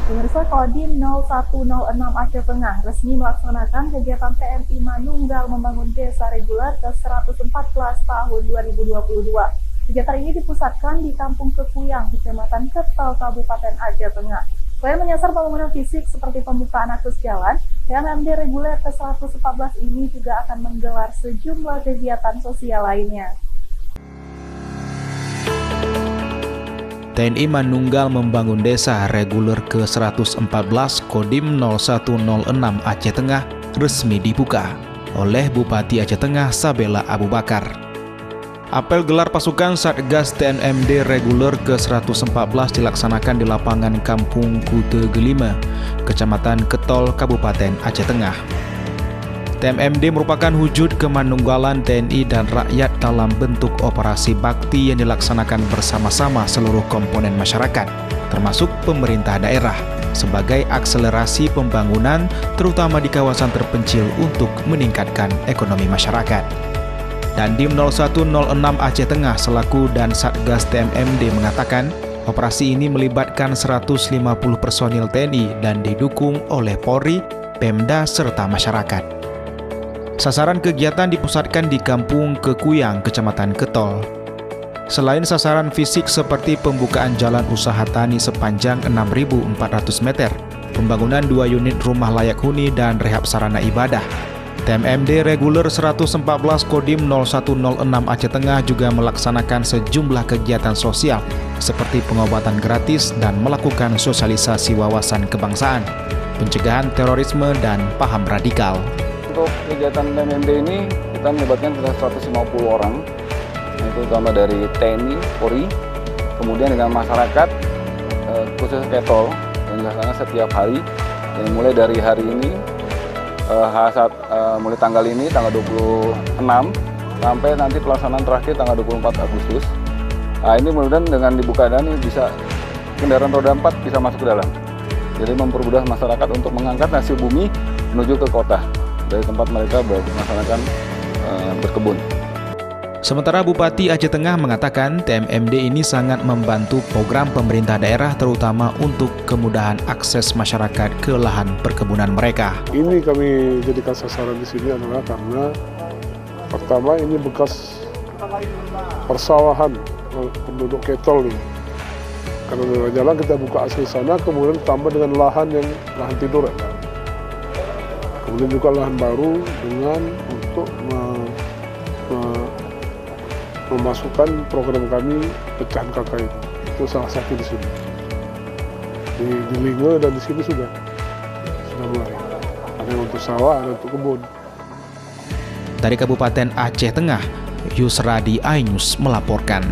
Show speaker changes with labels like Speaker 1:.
Speaker 1: Pemirsa, Kodim 0106 Aceh Tengah resmi melaksanakan kegiatan TNI Manunggal membangun desa reguler ke-114 tahun 2022. Kegiatan ini dipusatkan di Kampung Kekuyang, Kecamatan Ketol, Kabupaten Aceh Tengah. Selain menyasar pembangunan fisik seperti pembukaan akses jalan, TNMD reguler ke-114 ini juga akan menggelar sejumlah kegiatan sosial lainnya.
Speaker 2: TNI Manunggal membangun desa reguler ke-114 Kodim 0106 Aceh Tengah resmi dibuka oleh Bupati Aceh Tengah Sabela Abu Bakar. Apel gelar pasukan Satgas TNMD reguler ke-114 dilaksanakan di lapangan Kampung Kute Gelima, Kecamatan Ketol, Kabupaten Aceh Tengah. TNMD merupakan wujud kemanunggalan TNI dan rakyat dalam bentuk operasi bakti yang dilaksanakan bersama-sama seluruh komponen masyarakat, termasuk pemerintah daerah, sebagai akselerasi pembangunan terutama di kawasan terpencil untuk meningkatkan ekonomi masyarakat. Dandim 0106 Aceh Tengah selaku dan Satgas TNMD mengatakan, operasi ini melibatkan 150 personil TNI dan didukung oleh Polri, Pemda, serta masyarakat. Sasaran kegiatan dipusatkan di Kampung Kekuyang, Kecamatan Ketol. Selain sasaran fisik seperti pembukaan jalan usaha tani sepanjang 6.400 meter, pembangunan 2 unit rumah layak huni dan rehab sarana ibadah, TNMD reguler 114 Kodim 0106 Aceh Tengah juga melaksanakan sejumlah kegiatan sosial seperti pengobatan gratis dan melakukan sosialisasi wawasan kebangsaan, pencegahan terorisme dan paham radikal.
Speaker 3: Untuk kegiatan TNMD ini kita melibatkan sekitar 150 orang, itu utama dari TNI, Polri, kemudian dengan masyarakat, khusus Ketol yang dilaksanakan setiap hari, yang mulai dari hari ini, mulai tanggal ini, tanggal 26, sampai nanti pelaksanaan terakhir tanggal 24 Agustus. Nah, ini mudah-mudahan dengan dibuka dan ini bisa kendaraan roda 4 bisa masuk ke dalam. Jadi mempermudah masyarakat untuk mengangkat hasil bumi menuju ke kota dari tempat mereka melaksanakan berkebun.
Speaker 2: Sementara Bupati Aceh Tengah mengatakan TNMD ini sangat membantu program pemerintah daerah terutama untuk kemudahan akses masyarakat ke lahan perkebunan mereka.
Speaker 4: Ini kami jadikan sasaran di sini adalah karena pertama ini bekas persawahan penduduk Ketol ini. Karena dengan jalan kita buka akses sana, kemudian tambah dengan lahan tidur. Kemudian juga lahan baru dengan untuk memasukkan program kami pecahan kakak itu salah satu di sini. Di Linge dan di sini sudah mulai. Ada yang untuk sawah, ada untuk kebun.
Speaker 2: Dari Kabupaten Aceh Tengah, Yusradi Ainus melaporkan.